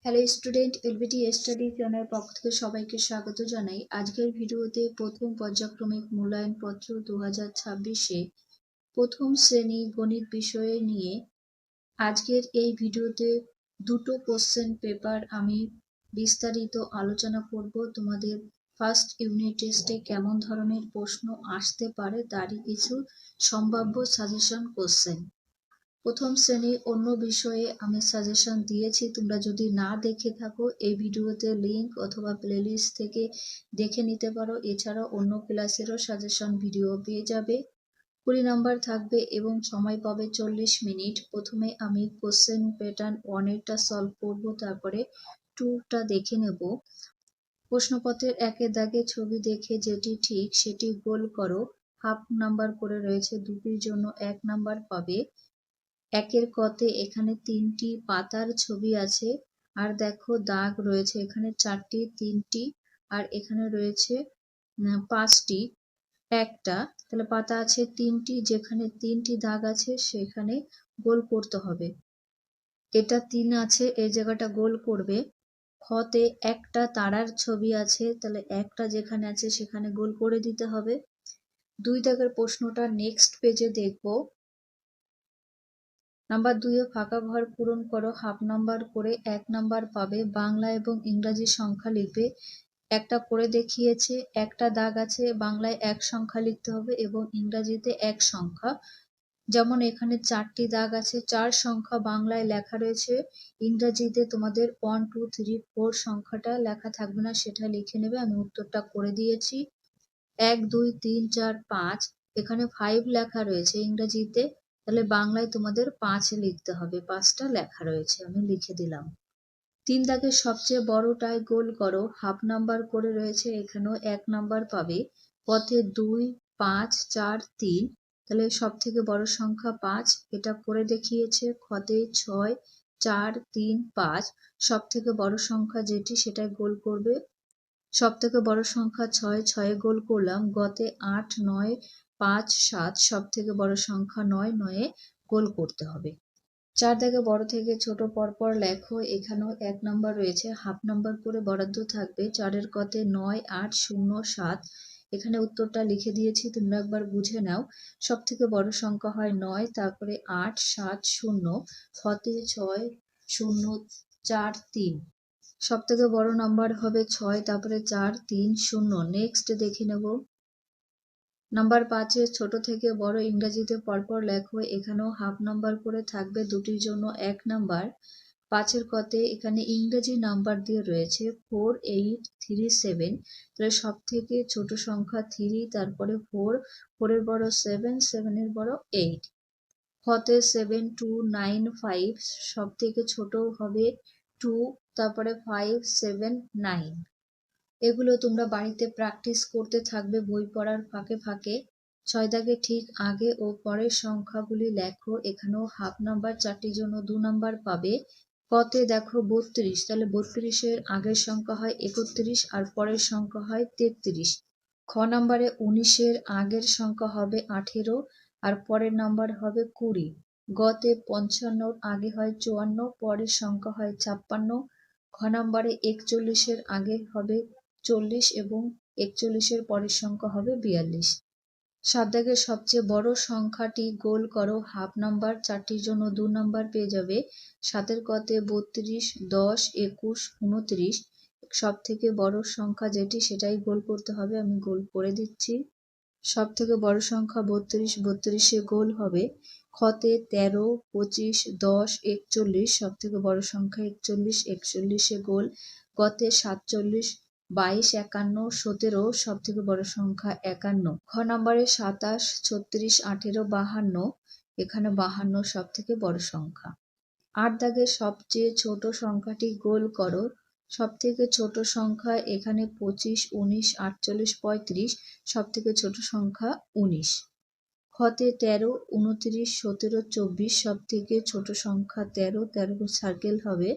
Hello student, LBT study চ্যানেলের পক্ষ থেকে সবাইকে স্বাগত জানাই। আজকের ভিডিওতে প্রথম পর্যায়ক্রমিক মূল্যায়নপত্র 2026-এ প্রথম শ্রেণী গণিত বিষয়ে নিয়ে আজকের এই ভিডিওতে দুটো কোশ্চেন পেপার আমি বিস্তারিত আলোচনা করব। তোমাদের ফার্স্ট ইউনিট টেস্টে কেমন ধরনের প্রশ্ন আসতে পারে তারই কিছু সম্ভাব্য সাজেশন কোশ্চেন। প্রথম শ্রেণীর অন্য বিষয়ে আমি সাজেশন দিয়েছি, তোমরা যদি না দেখে থাকো এই ভিডিওতে লিংক অথবা প্লেলিস্ট থেকে দেখে নিতে পারো। এছাড়াও অন্য ক্লাসেরও সাজেশন ভিডিও পেয়ে যাবে। 20 নাম্বার থাকবে এবং সময় পাবে 40 মিনিট। প্রথমে আমি কোশ্চেন প্যাটার্ন 1-এরটা সলভ করব, তারপরে 2টা দেখে নেব। প্রশ্নপত্রের একের দাগে ছবি দেখে যেটি ঠিক সেটি গোল করো। হাফ নাম্বার করে রয়েছে, দুটির জন্য 1 নাম্বার পাবে। একের কতে এখানে 3টি পাতার ছবি আছে, আর দেখো দাগ রয়েছে এখানে 4টি, 3টি, আর এখানে রয়েছে 5টি। একটা তাহলে পাতা আছে 3টি, যেখানে 3টি দাগ আছে সেখানে গোল করতে হবে। এটা 3 আছে, এই জায়গাটা গোল করবে। খতে একটা তারার ছবি আছে, তাহলে একটা যেখানে আছে সেখানে গোল করে দিতে হবে। 2 দাগের প্রশ্নটা নেক্সট পেজে দেখবো। নাম্বার 2-এ ফাঁকা ঘর পূরণ করো, হাফ নাম্বার করে 1 নাম্বার পাবে। বাংলা এবং ইংরাজি সংখ্যা লিখবে। একটা করে দেখিয়েছে, একটা দাগ আছে, বাংলায় 1 সংখ্যা লিখতে হবে এবং ইংরাজিতে 1 সংখ্যা। যেমন এখানে 4টি দাগ আছে, 4 সংখ্যা বাংলায় লেখা রয়েছে, ইংরাজিতে তোমাদের 1 2 3 4 সংখ্যাটা লেখা থাকবে না, সেটা লিখে নেবে। আমি উত্তরটা করে দিয়েছি। 1 2 3 4 5, এখানে 5 লেখা রয়েছে ইংরেজিতে, তাহলে বাংলায় তোমাদের 5 লিখতে হবে। 5টা লেখা রয়েছে, আমি লিখে দিলাম। 3 দাগের সবচেয়ে বড়টায় গোল করো, হাফ নাম্বার করে রয়েছে, এখানেও 1 নাম্বার পাবে। পথে 2 5 4 3, তাহলে সব থেকে বড় সংখ্যা 5, এটা করে দেখিয়েছে। খতে 6 4 3 5, সব থেকে বড় সংখ্যা যেটি সেটাই গোল করবে। সব থেকে বড় সংখ্যা 6, 6-এ গোল করলাম। গতে 8 9 5 7, সব থেকে বড় সংখ্যা 9, 9-এ গোল করতে হবে। 4 দাগে বড় থেকে ছোট পরপর লেখো, এখানেও 1 নাম্বার রয়েছে, হাফ নাম্বার করে বরাদ্দ থাকবে। 4-এর কতে 9 8 0 7, এখানে উত্তরটা লিখে দিয়েছি, তোমরা একবার বুঝে নাও। সব থেকে বড় সংখ্যা হয় 9, তারপরে 8 7 0, ফতে 6 0 4 3, সব থেকে বড় নাম্বার হবে 6, তারপরে 4 3 0। নেক্সট দেখে নেব। নাম্বার 5-এ ছোট থেকে বড় ইংরেজিতে পরপর লেখো, এখানেও হাফ নাম্বার করে থাকবে, দুটির জন্য 1 নাম্বার। 5-এর কতে এখানে ইংরেজি নাম্বার দিয়ে রয়েছে 4 8 3 7, তাহলে সব থেকে ছোট সংখ্যা 3, তারপরে 4, 4-এর বড় 7, 7-এর বড় 8। খতে 7 2 9 5, সব থেকে ছোট হবে 2, তারপরে 5 7 9। এগুলো তোমরা বাড়িতে প্র্যাকটিস করতে থাকবে বই পড়ার ফাঁকে ফাঁকে। 6 দাগে ঠিক আগে ও পরের সংখ্যাগুলি লেখো, এখানেও হাফ নাম্বার, 4টির জন্য 2 নাম্বার পাবে। কতে দেখো 32, তাহলে 32-এর আগের সংখ্যা হয় 31 আর পরের সংখ্যা হয় 33। খ নাম্বারে 19-এর আগের সংখ্যা হবে 18 আর পরের নাম্বার হবে 20। গতে 55-র আগে হয় 54, পরের সংখ্যা হয় 56। খ নাম্বারে 41-এর আগে হবে 40 এবং 41-এর পরের সংখ্যা হবে 42। 7 দাগের সবচেয়ে বড় সংখ্যাটি গোল করো, হাফ নাম্বার, 4টির জন্য 2 নাম্বার পেয়ে যাবে। 7-এর কতে 32 10 21 29, সব থেকে বড় সংখ্যা যেটি সেটাই গোল করতে হবে, আমি গোল করে দিচ্ছি। সব থেকে বড় সংখ্যা 32, 32-এ গোল হবে। খতে 13 25 10 41, সব থেকে বড় সংখ্যা 41, 41-এ গোল। গতে 47 22 51 17, সব থেকে বড় সংখ্যা 51। খ নাম্বারে 27 36 18 52, এখানে 52 সব থেকে বড় সংখ্যা। 8 দাগের সবচেয়ে ছোট সংখ্যাটি গোল করো, সব থেকে ছোট সংখ্যা এখানে 25 19 48 35, সব থেকে ছোট সংখ্যা 19। খতে 13 29 17 24, সব থেকে ছোট সংখ্যা 13, 13 সার্কেল হবে।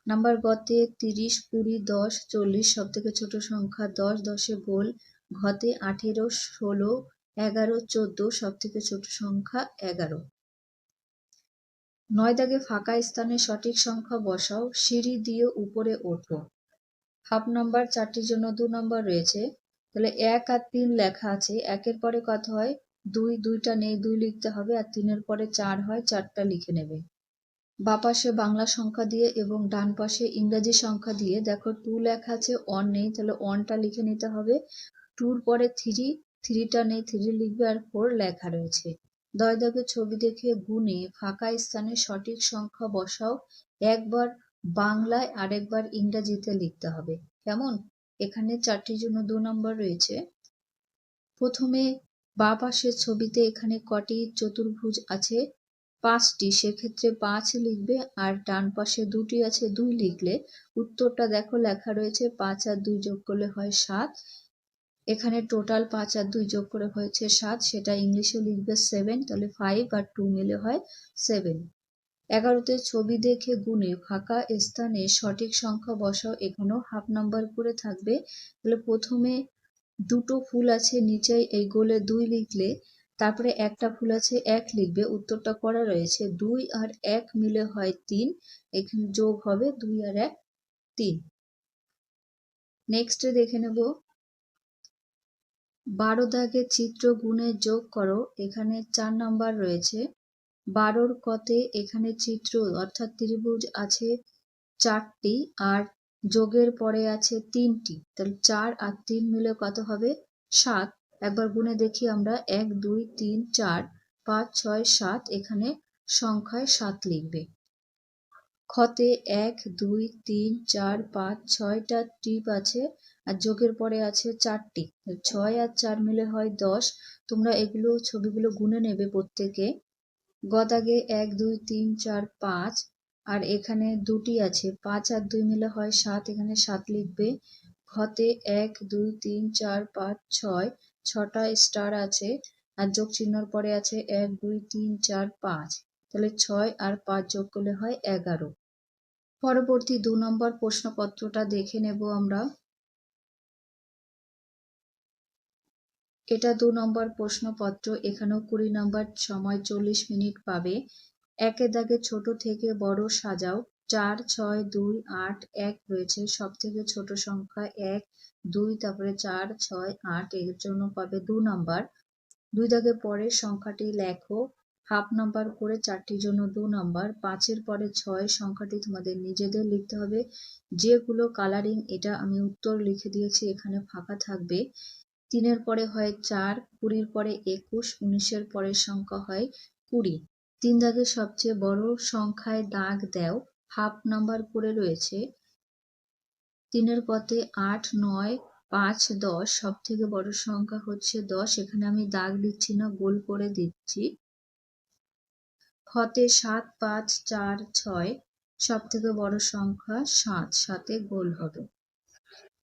নাম্বার গতে 30 20 10 40, সব থেকে ছোট সংখ্যা 10, 10-এ গোল। ঘতে 18 16 11 14, সব থেকে ছোট সংখ্যা 11। 9 দাগে ফাঁকা স্থানে সঠিক সংখ্যা বসাও, সিঁড়ি দিয়ে উপরে ওঠো। হাফ নাম্বার 4টির জন্য 2 নাম্বার রয়েছে। তাহলে 1 আর 3 লেখা আছে, 1-এর পরে কত হয় 2, 2টা নেই 2 লিখতে হবে, আর 3-এর পরে 4 হয় 4টা লিখে নেবে। বাঁ পাশে বাংলা সংখ্যা দিয়ে এবং ডান পাশে ইংরাজি সংখ্যা দিয়ে দেখো 2 লেখা আছে, 1 নেই, তাহলে 1টা লিখে নিতে হবে। 2-র পরে 3, 3টা নেই 3 লিখবে, আর 4 লেখা রয়েছে। 10 দাগে ছবি দেখে গুনে ফাঁকা স্থানে সঠিক সংখ্যা বসাও, একবার বাংলায় আরেকবার ইংরাজিতে লিখতে হবে। কেমন? এখানে 4টির জন্য 2 নম্বর রয়েছে। প্রথমে বাঁ পাশের ছবিতে এখানে কটি চতুর্ভুজ আছে? 5টি, সেক্ষেত্রে 5 লিখবে, আর ডান পাশে 2টি আছে 2 লিখলে উত্তরটা দেখো লেখা রয়েছে 5 আর 2 যোগ করলে হয় 7। এখানে টোটাল 5 আর 2 যোগ করে হয়েছে 7, সেটা ইংলিশে লিখবে 7, তাহলে 5 আর 2 মিলে হয় 7। 11তে ছবি দেখে গুনে ফাঁকা স্থানে সঠিক সংখ্যা বসাও, এখানেও হাফ নাম্বার করে থাকবে। তাহলে প্রথমে দুটো ফুল আছে নিচে, এই গোলে 2 লিখলে, তারপরে একটা ফুল আছে 1 লিখবে, উত্তরটা করা রয়েছে 2 আর 1 মিলে হয় 3, এখানে যোগ হবে 2 আর 1 3। নেক্সটে দেখে নেব 12 দাগে চিত্র গুণে যোগ করো, এখানে 4 নাম্বার রয়েছে। 12-র কতে এখানে চিত্র অর্থাৎ ত্রিভুজ আছে 4টি, আর যোগের পরে আছে 3টি, তাহলে 4 আর 3 মিলে কত হবে 7। একবার গুণে দেখি আমরা, 1 2 3 4 5 6 7, এখানে সংখ্যায় 7 লিখবে। খতে 1 2 3 4 5 6টা টিপ আছে, আর যোগের পরে আছে 4টি, 6 আর 4 মিলে হয় 10। তোমরা এগুলো ছবিগুলো গুনে নেবে প্রত্যেকে। গ দাগে 1 2 3 4 5, আর এখানে 2টি আছে 5 আর 2 মিলে হয় 7, এখানে 7 লিখবে। ঘতে 1 2 3 4 5 6, 6টা স্টার আছে, আর যোগ চিহ্নর পরে আছে 1 2 3 4 5, তাহলে 6 আর 5 যোগ করলে হয় 11। পরবর্তী 2 নম্বর প্রশ্নপত্রটা দেখে নেব আমরা। এটা 2 নম্বর প্রশ্নপত্র, এখানেও 20 নম্বর, সময় 40 মিনিট পাবে। 1-এর দাগে ছোট থেকে বড় সাজাও, 4 6 2 8 1 রয়েছে, সব থেকে ছোট সংখ্যা 1 2, তারপরে 4 6 8, এর জন্য পাবে 2 নাম্বার। 2 দাগে পরের সংখ্যাটি লেখো, হাফ নাম্বার করে 4টির জন্য 2 নাম্বার। 5-এর পরে 6 সংখ্যাটি তোমাদের নিজেদের লিখতে হবে, যেগুলো কালারিং এটা আমি উত্তর লিখে দিয়েছি, এখানে ফাঁকা থাকবে। 3-এর পরে হয় 4, 20-র পরে 21, 19-এর পরের সংখ্যা হয় 20। 3 দাগে সবচেয়ে বড় সংখ্যায় দাগ দাও, হাফ নাম্বার করে রয়েছে। 3-এর পথে 8 9 5 10, সব থেকে বড় সংখ্যা হচ্ছে 10, এখানে আমি দাগ দিচ্ছি না, গোল করে দিচ্ছি। খতে 7 5 4 6, সব থেকে বড় সংখ্যা 7, 7-এ গোল হবে।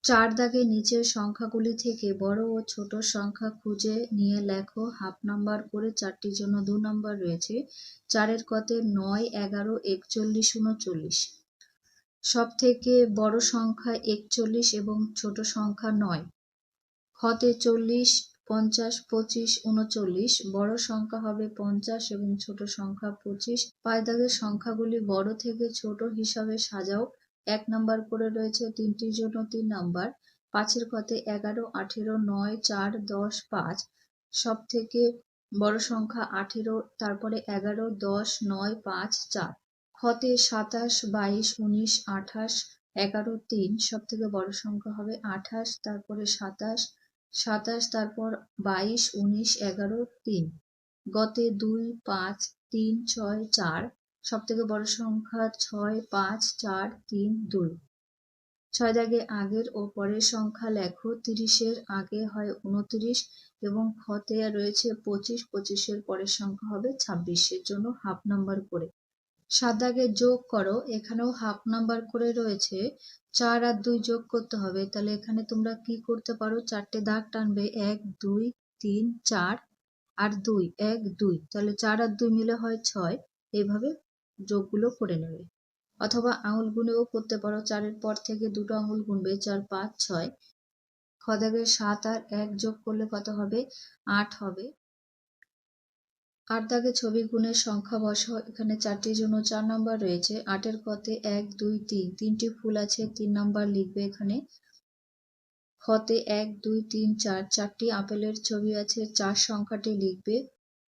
4 দাগে নিচের সংখ্যাগুলি থেকে বড় ও ছোট সংখ্যা খুঁজে নিয়ে লেখো, হাফ নাম্বার করে 4টির জন্য 2 নাম্বার রয়েছে। 4-এর কতে 9 11 41 39, সব থেকে বড় সংখ্যা 41 এবং ছোট সংখ্যা 9। খতে 40 50 25 39, বড় সংখ্যা হবে 50 এবং ছোট সংখ্যা 25। 5 দাগের সংখ্যাগুলি বড় থেকে ছোট হিসাবে সাজাও, 1 নাম্বার করে রয়েছে, 3টির জন্য 3 নাম্বার। 5-এর কতে 11 18 9 4 10 5, সব থেকে বড় সংখ্যা 18, তারপরে 11 10 9 5 4। খতে 27 22 19 28 11 3, সব থেকে বড় সংখ্যা হবে 28, তারপরে 27 27, তারপর 22 19 11 3। গতে 2 5 3 6 4, সব থেকে বড় সংখ্যা 6 5 4 3 2। 6 দাগে আগের ও পরের সংখ্যা লেখো, 30-এর আগে হয় 29 এবং খতে রয়েছে 25, 25-এর পরের সংখ্যা হবে 26, এর জন্য হাফ নাম্বার করে। 7 দাগে যোগ করো, এখানেও হাফ নাম্বার করে রয়েছে, 4 আর 2 যোগ করতে হবে, তাহলে এখানে তোমরা কি করতে পারো, 4টে দাগ টানবে, 1 2 3 4 আর 2 1 2, তাহলে 4 আর 2 মিলে হয় 6, এইভাবে যোগগুলো করে নেবে। অথবা আঙুল গুনেও করতে পারো, 4-এর পর থেকে দুটো আঙুল গুনবে, 4 5 6। খ দাগে 7 আর 1 যোগ করলে কত হবে 8 হবে। 8 দাগে ছবি গুণের সংখ্যা বসাও। এখানে 4টির জন্য 4 নাম্বার রয়েছে। 8 কতে 1, 2, 3 3টি ফুল আছে, 3 নাম্বার লিখবে এখানে। খতে 1, 2, 3, 4 4টি আপেলের ছবি আছে, 4 সংখ্যাটি লিখবে।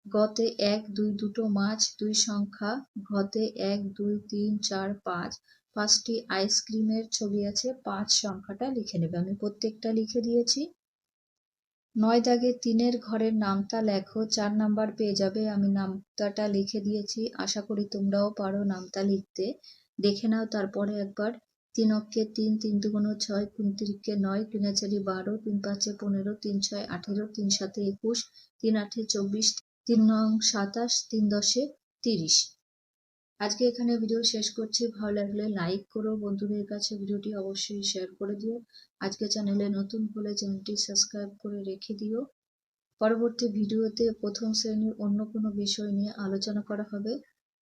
গতে 1, 2 দুটো মাছ, 2 সংখ্যা। ঘতে 1, 2, 3, 4, 5 5টি আইসক্রিমের ছবি আছে, 5 সংখ্যাটা লিখে নেবে। আমি প্রত্যেকটা লিখে দিয়েছি। 9 দাগে 3 ঘরের নামতা লেখো, 4 নাম্বার পেয়ে যাবে। আমি নামতাটা লিখে দিয়েছি, আশা করি তোমরাও পারো নামতা লিখতে। দেখে নাও তারপরে একবার। 3 অক্ষে 3, 3 দুগুণ 6, 3 তিরিকে 9, 3 4 12, 3 5 15, 3 6 18, 3 7 21, 3 8 24, 3 9 27, 3 10 30। আজকে এখানে ভিডিও শেষ করছি। ভালো লাগলে লাইক করো, বন্ধুদের কাছে ভিডিওটি অবশ্যই শেয়ার করে দিও। আজকে চ্যানেলে নতুন হলে চ্যানেলটি সাবস্ক্রাইব করে রেখে দিও। পরবর্তী ভিডিওতে প্রথম শ্রেণীর অন্য কোনো বিষয় নিয়ে আলোচনা করা হবে।